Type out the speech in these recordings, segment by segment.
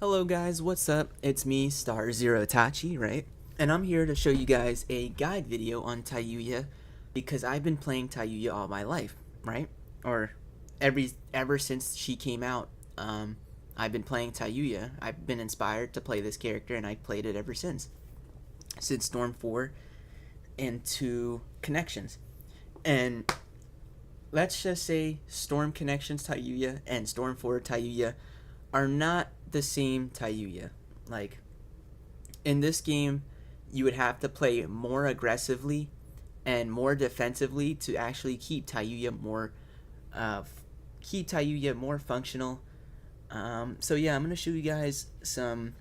Hello guys, what's up? It's me, Star Zero Tachi, right? And I'm here to show you guys a guide video on Tayuya because I've been playing Tayuya all my life, right? Or ever since she came out, I've been playing Tayuya. I've been inspired to play this character and I've played it ever since Storm 4 into Connections. And let's just say Storm Connections Tayuya and Storm 4 Tayuya are not the same Tayuya. Like, in this game, you would have to play more aggressively and more defensively to actually keep Tayuya more functional. So yeah, I'm gonna show you guys some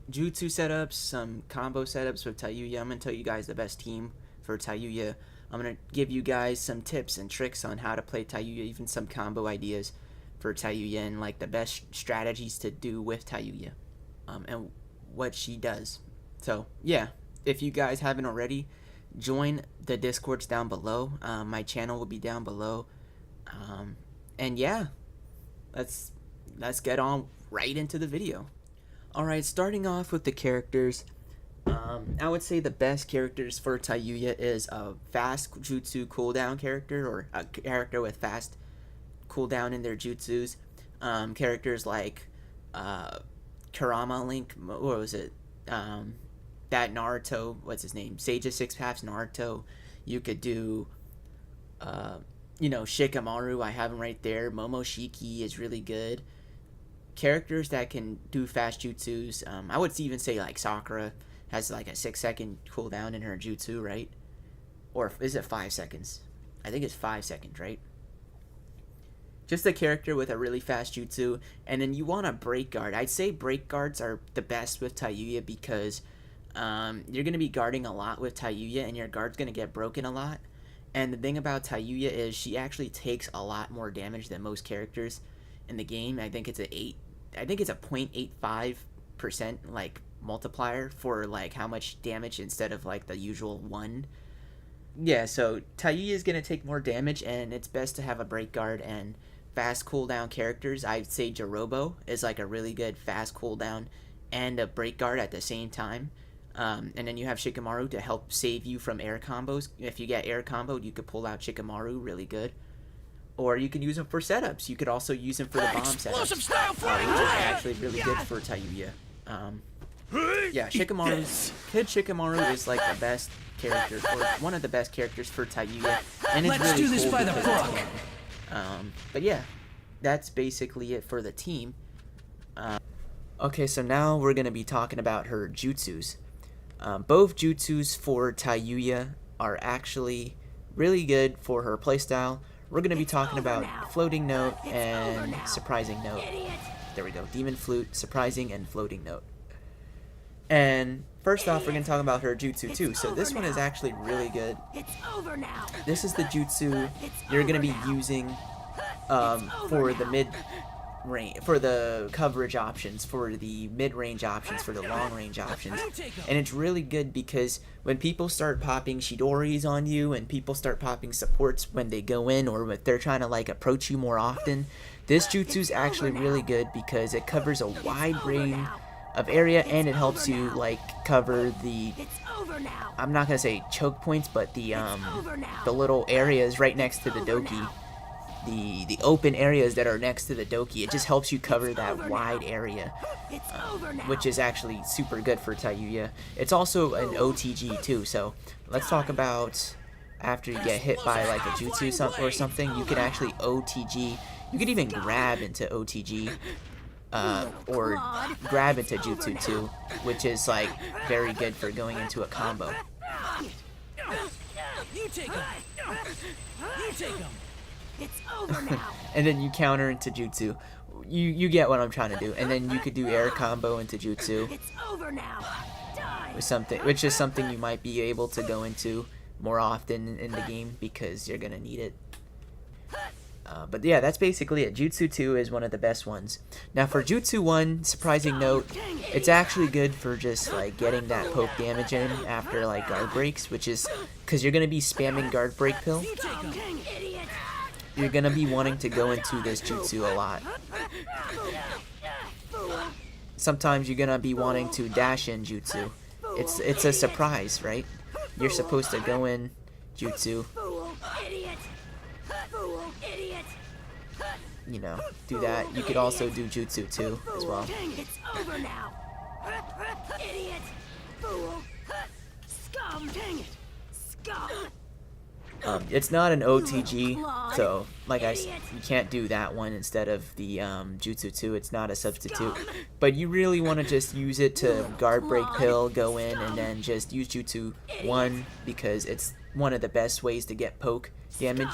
Jutsu setups, some combo setups with Tayuya. I'm gonna tell you guys the best team for Tayuya. I'm gonna give you guys some tips and tricks on how to play Tayuya, even some combo ideas for Tayuya and like the best strategies to do with Tayuya, and what she does. So yeah, if you guys haven't already, join the Discords down below. My channel will be down below, and yeah, let's get on right into the video. Alright, starting off with the characters, I would say the best characters for Tayuya is a fast jutsu cooldown character, or a character with fast cooldown in their jutsus. Characters like Kurama Link, what was it? That Naruto, what's his name? Sage of Six Paths Naruto. You could do, Shikamaru, I have him right there. Momoshiki is really good. Characters that can do fast jutsus. I would even say like Sakura has like a 6-second cooldown in her jutsu, right? Or is it 5 seconds? I think it's 5 seconds, right? Just a character with a really fast jutsu. And then you want a break guard. I'd say break guards are the best with Tayuya because you're going to be guarding a lot with Tayuya and your guard's going to get broken a lot. And the thing about Tayuya is she actually takes a lot more damage than most characters in the game. I think it's a 0.85% like multiplier for like how much damage instead of like the usual 1. Yeah, so Tayuya is going to take more damage and it's best to have a break guard and fast cooldown characters. I'd say Jirobo is like a really good fast cooldown and a break guard at the same time. And then you have Shikamaru to help save you from air combos. If you get air comboed, you could pull out Shikamaru really good. Or you can use him for setups. You could also use him for the bomb setups, which is actually really good for Tayuya. Yeah, Kid Shikamaru is like the best character, or one of the best characters for Tayuya, and it's really cool. Let's do this by the book. But yeah, that's basically it for the team. Okay, so now we're gonna be talking about her jutsus. Both jutsus for Tayuya are actually really good for her playstyle. We're going to be talking about Floating Note and Surprising Note. There we go. Demon Flute, Surprising, and Floating Note. And first off, we're going to talk about her jutsu too. So this one is actually really good. This is the jutsu you're going to be using for the mid-range, for the coverage options, for the mid-range options, for the long-range options. And it's really good because when people start popping Shidoris on you and people start popping supports when they go in, or if they're trying to like approach you more often, this jutsu is actually really good because it covers a wide range of area and it helps you like cover the, I'm not gonna say choke points, but the little areas right next to the Doki. The open areas that are next to the Doki. It just helps you cover that wide area, which is actually super good for Tayuya. It's also an OTG too, so let's talk about after you get hit by like a jutsu or something, you can actually OTG. You can even grab into OTG, or grab into jutsu too, which is like very good for going into a combo. You take him. You take him. It's over now. And then you counter into jutsu. You get what I'm trying to do. And then you could do air combo into jutsu. It's over now. Which is something you might be able to go into more often in the game because you're gonna need it. But yeah, that's basically it. Jutsu 2 is one of the best ones. Now for Jutsu 1, Surprising Note, it's actually good for just like getting that poke damage in after like guard breaks, which is because you're gonna be spamming guard break pill. You're gonna be wanting to go into this jutsu a lot. sometimes you're gonna be wanting to dash in jutsu. It's a surprise, right? You're supposed to go in jutsu, Fool, idiot. Fool, idiot. you know, do that. You could also do jutsu too as well. Dang, it's over now. Idiot. Fool. Scum. Dang it. Scum. It's not an OTG, so like you can't do that one instead of the Jutsu 2. It's not a substitute, but you really want to just use it to guard break pill, go in, and then just use Jutsu 1 because it's one of the best ways to get poke damage.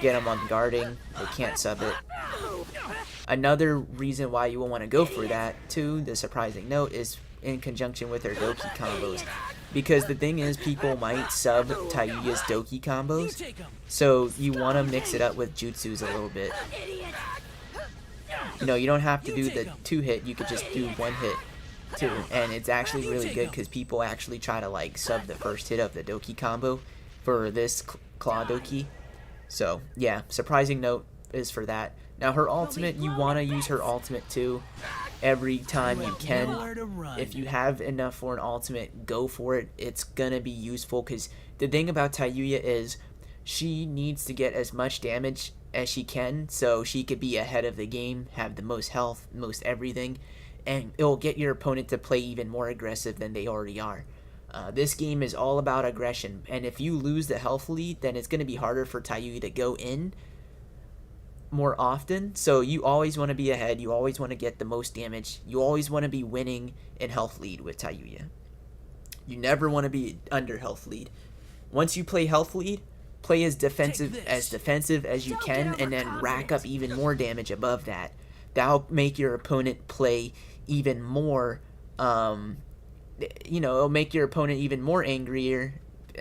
Get them on guarding, they can't sub it. Another reason why you will want to go for that too, the surprising note, is in conjunction with her Doki combos. Because the thing is, people might sub Tayuya's Doki combos, so you want to mix it up with Jutsus a little bit. You know, you don't have to do the 2-hit, you could just do 1-hit too, and it's actually really good because people actually try to like sub the first hit of the Doki combo for this Claw Doki. So yeah, surprising note is for that. Now her ultimate, you want to use her ultimate too every time you can. If you have enough for an ultimate, go for it. It's gonna be useful because the thing about Tayuya is she needs to get as much damage as she can so she could be ahead of the game, have the most health, most everything, and it'll get your opponent to play even more aggressive than they already are. This game is all about aggression, and if you lose the health lead, then it's going to be harder for Tayuya to go in more often. So you always want to be ahead, you always want to get the most damage, you always want to be winning in health lead with Tayuya. You never want to be under health lead. Once you play health lead, play as defensive as you can, and then rack up even more damage above that. That'll make your opponent play even more, you know, it'll make your opponent even more angrier,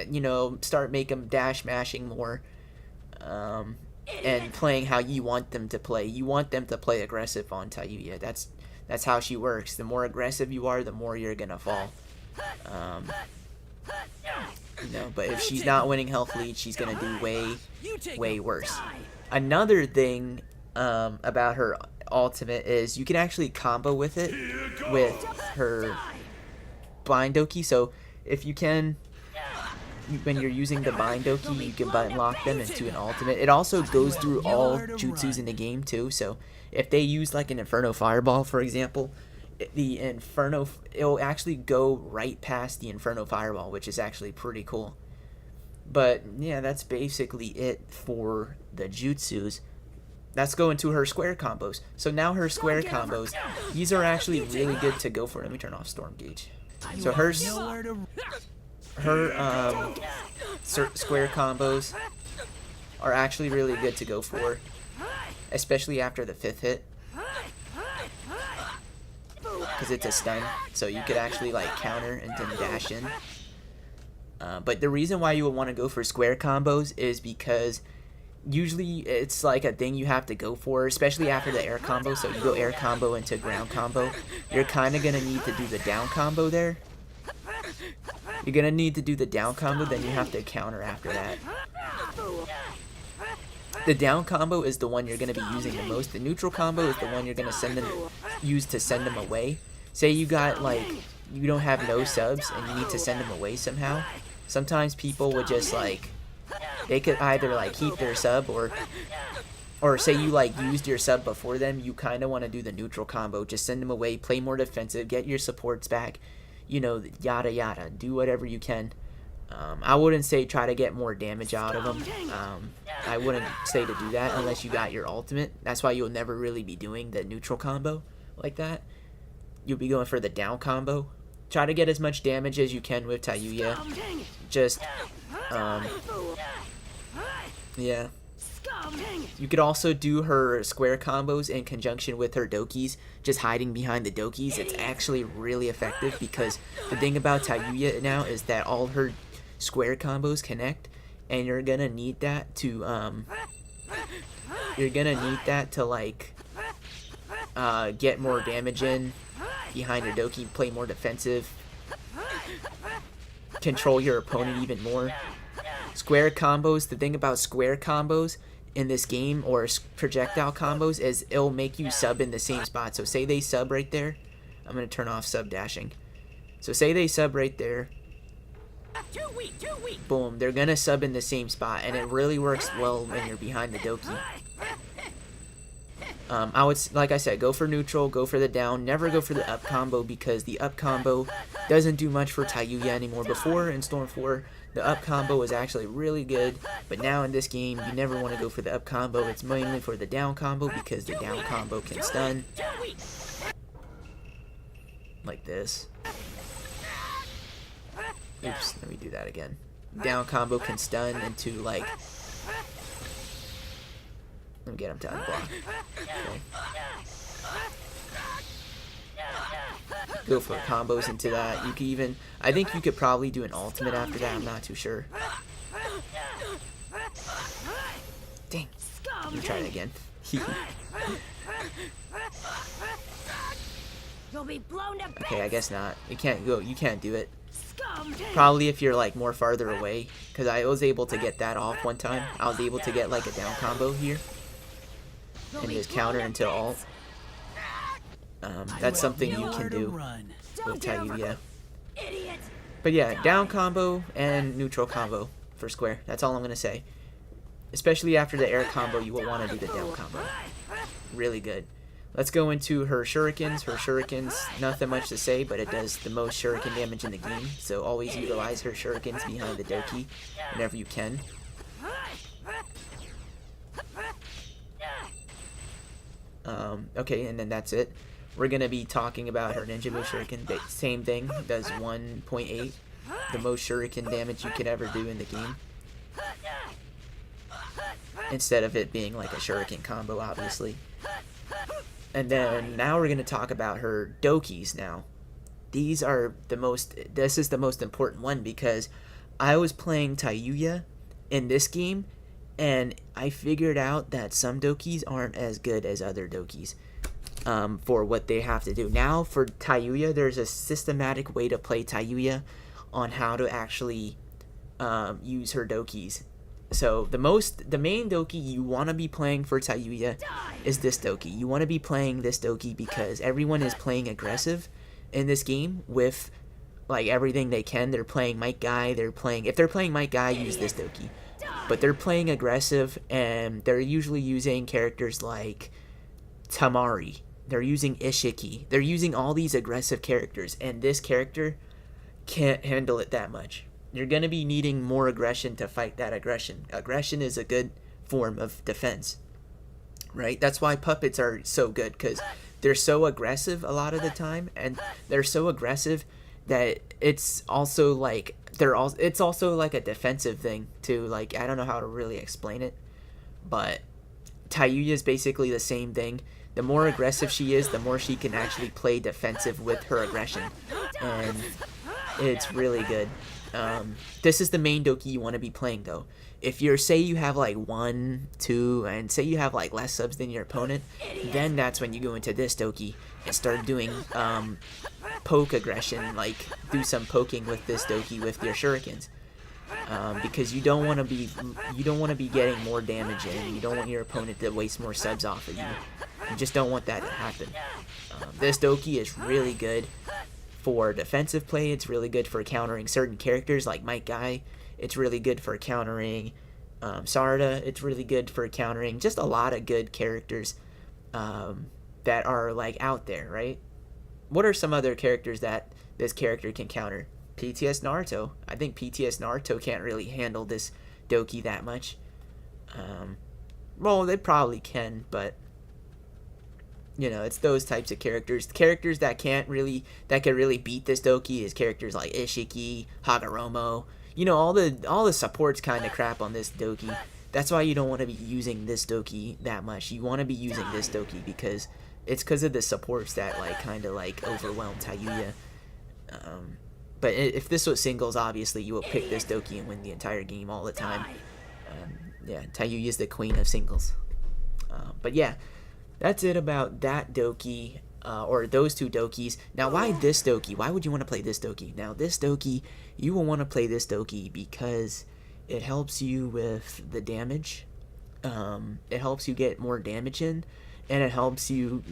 you know, start make them dash mashing more, and playing how you want them to play. You want them to play aggressive on Tayuya. That's how she works. The more aggressive you are, the more you're gonna fall. You know, but if she's not winning health lead, she's gonna do way worse. Another thing about her ultimate is you can actually combo with it with her blind Doki. So if you can, when you're using the bind Doki, you can button lock them into an ultimate. It also goes through all jutsus in the game too. So if they use like an Inferno Fireball, for example, it'll actually go right past the Inferno Fireball, which is actually pretty cool. But yeah, that's basically it for the jutsus. Let's go into her square combos. So now her square combos, these are actually really good to go for. Let me turn off Storm Gauge. So her square combos are actually really good to go for, especially after the 5th hit, because it's a stun, so you could actually like counter and then dash in. But the reason why you would want to go for square combos is because usually it's like a thing you have to go for, especially after the air combo. So you go air combo into ground combo, you're kind of going to need to do the down combo there. You're going to need to do the down combo, then you have to counter after that. The down combo is the one you're going to be using the most. The neutral combo is the one you're going to use to send them away. Say you got like, you don't have no subs and you need to send them away somehow. Sometimes people would just like, they could either like keep their sub or say you like used your sub before them, you kind of want to do the neutral combo, just send them away, play more defensive, get your supports back, you know, yada yada, do whatever you can. I wouldn't say try to get more damage out of them. I wouldn't say to do that unless you got your ultimate. That's why you'll never really be doing the neutral combo like that. You'll be going for the down combo. Try to get as much damage as you can with Tayuya. Just, yeah. You could also do her square combos in conjunction with her Dokis, just hiding behind the Dokis. It's actually really effective because the thing about Tayuya now is that all her square combos connect, and you're gonna need that to like get more damage in behind your Doki, play more defensive, control your opponent even more. Square combos, the thing about square combos in this game, or projectile combos, is it'll make you sub in the same spot. So say they sub right there, I'm going to turn off sub dashing. So say they sub right there. Too weak, too weak. Boom, they're going to sub in the same spot, and it really works well when you're behind the Doki. I would, like I said, go for neutral, go for the down, never go for the up combo, because the up combo doesn't do much for Tayuya anymore. Before in Storm 4, the up combo was actually really good, but now in this game, you never want to go for the up combo. It's mainly for the down combo, because the down combo can stun. Like this. Oops, let me do that again. Down combo can stun into, like... Let me get him to unblock. Okay. Go for combos into that. You could even... I think you could probably do an ultimate after that. I'm not too sure. Dang. Let me try it again. You'll be blown to bits. Okay, I guess not. You can't go. You can't do it. Probably if you're like more farther away, because I was able to get that off one time. I was able to get like a down combo here and just counter into ult. That's something you can do with Tayuya. But yeah, down combo and neutral combo for square. That's all I'm gonna say. Especially after the air combo, you will want to do the down combo. Really good. Let's go into her shurikens. Her shurikens, nothing much to say, but it does the most shuriken damage in the game. So always utilize her shurikens behind the Doki whenever you can. Okay, and then that's it. We're going to be talking about her ninja move shuriken. Same thing, does 1.8. The most shuriken damage you could ever do in the game. Instead of it being like a shuriken combo, obviously. And then now we're going to talk about her dokis now. These are the most, this is the most important one, because I was playing Tayuya in this game, and I figured out that some dokis aren't as good as other dokis for what they have to do. Now for Tayuya, there's a systematic way to play Tayuya on how to actually use her dokis. So the main Doki you want to be playing for Tayuya is this Doki. You want to be playing this Doki because everyone is playing aggressive in this game with like everything they can. They're playing Might Guy. If they're playing Might Guy, use this Doki. But they're playing aggressive, and they're usually using characters like Tamari. They're using Ishiki. They're using all these aggressive characters, and this character can't handle it that much. You're going to be needing more aggression to fight that aggression. Aggression is a good form of defense, right? That's why puppets are so good, because they're so aggressive a lot of the time, and they're so aggressive that it's also like it's also like a defensive thing too. Like, I don't know how to really explain it, but Tayuya is basically the same thing. The more aggressive she is, the more she can actually play defensive with her aggression, and it's really good. This is the main Doki you want to be playing though. If say you have like 1, 2, and say you have like less subs than your opponent, then that's when you go into this Doki and start doing poke aggression, like do some poking with this Doki with your shurikens. Because you don't want to be getting more damage in. You don't want your opponent to waste more subs off of you. You just don't want that to happen. This Doki is really good for defensive play. It's really good for countering certain characters like Might Guy. It's really good for countering Sarda. It's really good for countering just a lot of good characters that are like out there, right? What are some other characters that this character can counter? PTS Naruto. I think PTS Naruto can't really handle this Doki that much. Well, they probably can, but you know, it's those types of characters. Characters that can really beat this Doki is characters like Ishiki, Hagoromo. You know, all the supports kind of crap on this Doki. That's why you don't want to be using this Doki that much. You want to be using this Doki because of the supports that like kind of like overwhelm Tayuya. But if this was singles, obviously you will pick this Doki and win the entire game all the time. Yeah, Tayuya is the queen of singles. But yeah, that's it about that Doki, or those two Dokis. Now, why this Doki? Why would you want to play this Doki? Now, this Doki, you will want to play this Doki because it helps you with the damage. It helps you get more damage in, and it helps you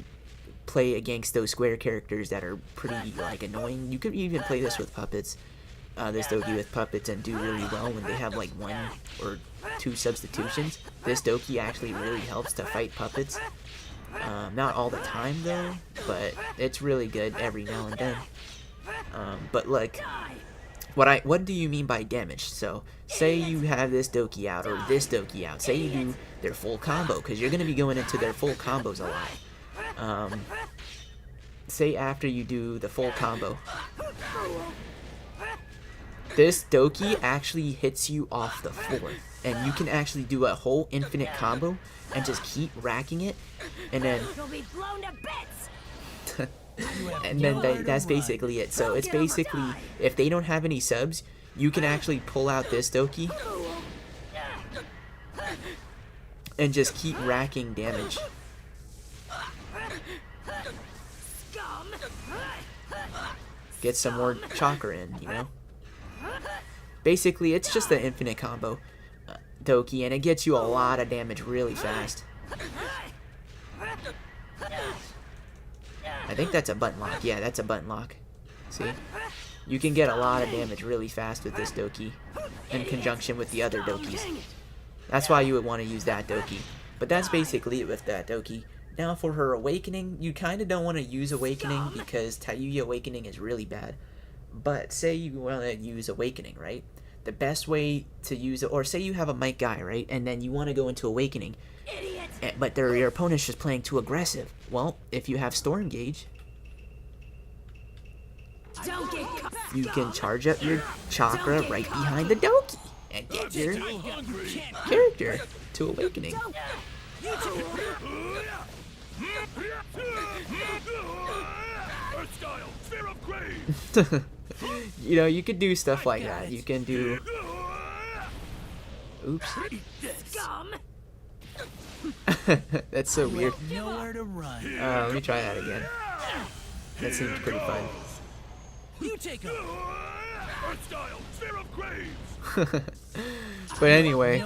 play against those square characters that are pretty like annoying. You could even play this with puppets, this Doki with puppets, and do really well when they have like 1 or 2 substitutions. This Doki actually really helps to fight puppets. Not all the time though, but it's really good every now and then. But like, what do you mean by damage? So say you have this Doki out or this Doki out. Say you do their full combo, because you're gonna be going into their full combos a lot. Say after you do the full combo, this Doki actually hits you off the floor, and you can actually do a whole infinite combo and just keep racking it, and then and then that's basically it. So it's basically, if they don't have any subs, you can actually pull out this Doki and just keep racking damage. Get some more chakra in, you know? Basically, it's just the infinite combo Doki, and it gets you a lot of damage really fast. I think that's a button lock. Yeah, that's a button lock. See? You can get a lot of damage really fast with this Doki in conjunction with the other Dokis. That's why you would want to use that Doki. But that's basically it with that Doki. Now for her Awakening, you kind of don't want to use Awakening because Tayuya Awakening is really bad. But say you want to use Awakening, right? The best way to use it, or say you have a Might Guy, right? And then you want to go into Awakening. But your opponent's just playing too aggressive. Well, if you have Storm Gauge, you can charge up your chakra right behind the Doki and get your character to Awakening. You know, you could do stuff like that. You can do... Oops. That's so weird. Let me try that again. That seems pretty fun. But anyway,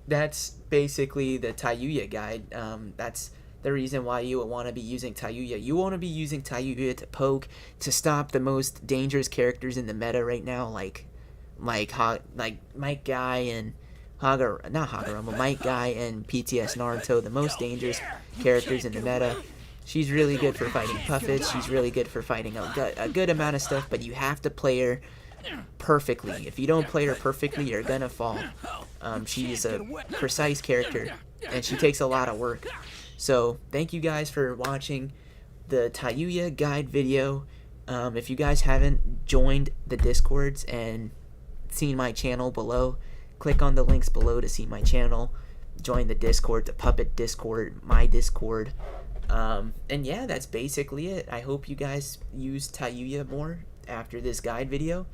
that's basically the Tayuya guide. That's the reason why you would want to be using Tayuya. You want to be using Tayuya to poke, to stop the most dangerous characters in the meta right now, like Might Guy and Might Guy and PTS Naruto, the most dangerous characters in the meta. She's really good for fighting puppets. She's really good for fighting a good amount of stuff, but you have to play her perfectly. If you don't play her perfectly, you're gonna fall. She's a precise character, and she takes a lot of work. So thank you guys for watching the Tayuya guide video. If you guys haven't joined the Discords and seen my channel below, click on the links below to see my channel. Join the Discord, the Puppet Discord, my Discord. And yeah, that's basically it. I hope you guys use Tayuya more after this guide video.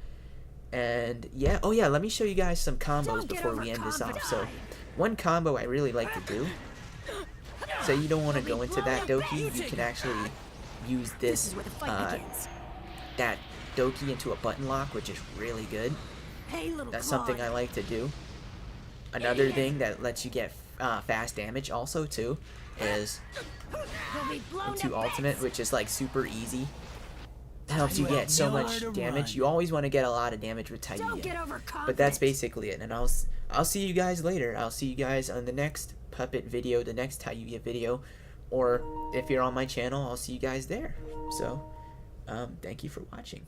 And yeah, oh yeah, let me show you guys some combos before we end this off. So one combo I really like to do, so you don't want to go into that Doki, you can actually use this that Doki into a button lock, which is really good. That's something I like to do. Another thing that lets you get fast damage also too is into ultimate, which is like super easy. It helps you get so much damage. You always want to get a lot of damage with Tayuya. But that's basically it, and I'll see you guys later. I'll see you guys on the next puppet video, the next Tayuya video, or if you're on my channel, I'll see you guys there. So thank you for watching.